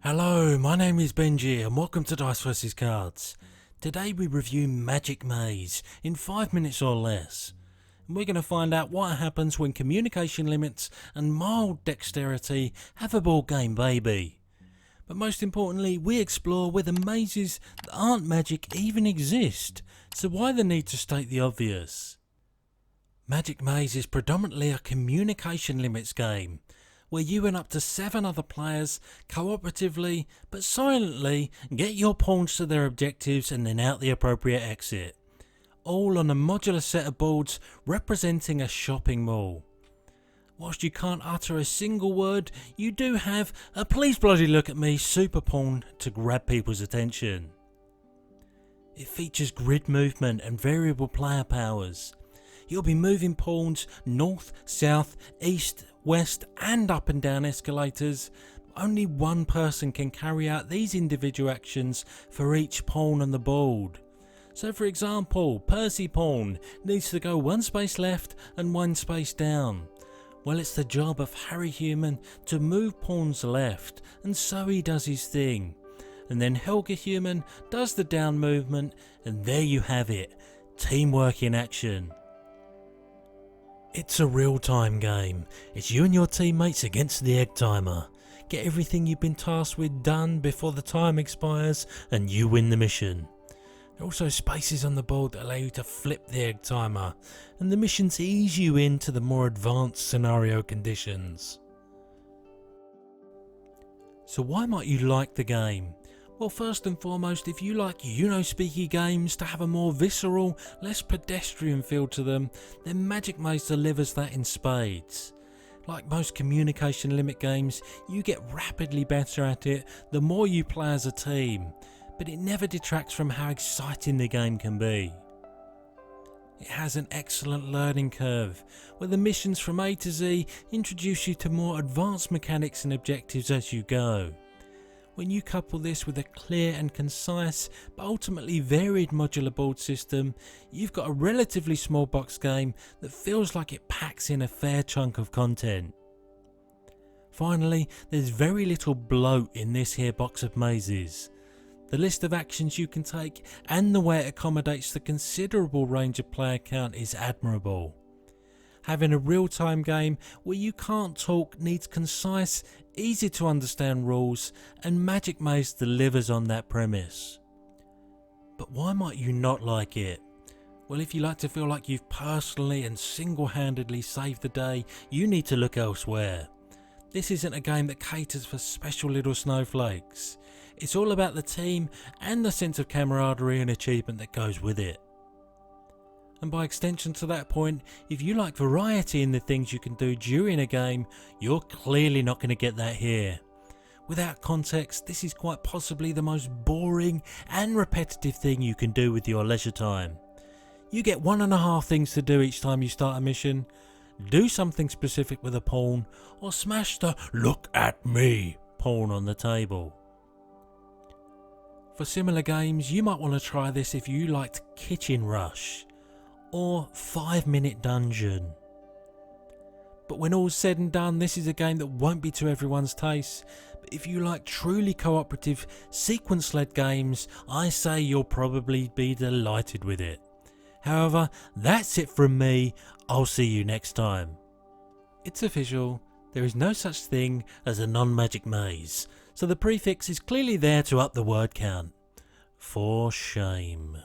Hello, my name is Benji and welcome to Dice vs Cards. Today we review Magic Maze in 5 minutes or less. And we're going to find out what happens when communication limits and mild dexterity have a board game baby. But most importantly, we explore whether mazes that aren't magic even exist, so why the need to state the obvious? Magic Maze is predominantly a communication limits game, where you and up to 7 other players cooperatively but silently get your pawns to their objectives and then out the appropriate exit, all on a modular set of boards representing a shopping mall. Whilst you can't utter a single word, you do have a please bloody look at me super pawn to grab people's attention. It features grid movement and variable player powers. You'll be moving pawns north, south, east, west and up and down escalators. Only one person can carry out these individual actions for each pawn on the board. So for example, Percy pawn needs to go 1 space left and 1 space down. Well, it's the job of Harry Human to move pawns left, and so he does his thing. And then Helga Human does the down movement, and there you have it, teamwork in action. It's a real-time game. It's you and your teammates against the egg timer. Get everything you've been tasked with done before the time expires and you win the mission. There are also spaces on the board that allow you to flip the egg timer, and the missions ease you into the more advanced scenario conditions. So why might you like the game? Well, first and foremost, if you like speaky games to have a more visceral, less pedestrian feel to them, then Magic Maze delivers that in spades. Like most communication limit games, you get rapidly better at it the more you play as a team, but it never detracts from how exciting the game can be. It has an excellent learning curve, where the missions from A to Z introduce you to more advanced mechanics and objectives as you go. When you couple this with a clear and concise but ultimately varied modular board system, you've got a relatively small box game that feels like it packs in a fair chunk of content. Finally, there's very little bloat in this here box of mazes. The list of actions you can take and the way it accommodates the considerable range of player count is admirable. Having a real-time game where you can't talk needs concise, easy to understand rules, and Magic Maze delivers on that premise. But why might you not like it? Well, if you like to feel like you've personally and single-handedly saved the day, you need to look elsewhere. This isn't a game that caters for special little snowflakes. It's all about the team and the sense of camaraderie and achievement that goes with it. And by extension to that point, if you like variety in the things you can do during a game, you're clearly not going to get that here. Without context, this is quite possibly the most boring and repetitive thing you can do with your leisure time. You get 1.5 things to do each time you start a mission: do something specific with a pawn, or smash the "look at me" pawn on the table. For similar games, you might want to try this if you liked Kitchen Rush or 5-Minute Dungeon. But when all's said and done, this is a game that won't be to everyone's taste. But if you like truly cooperative, sequence-led games, I say you'll probably be delighted with it. However, that's it from me. I'll see you next time. It's official. There is no such thing as a non-magic maze, so the prefix is clearly there to up the word count. For shame.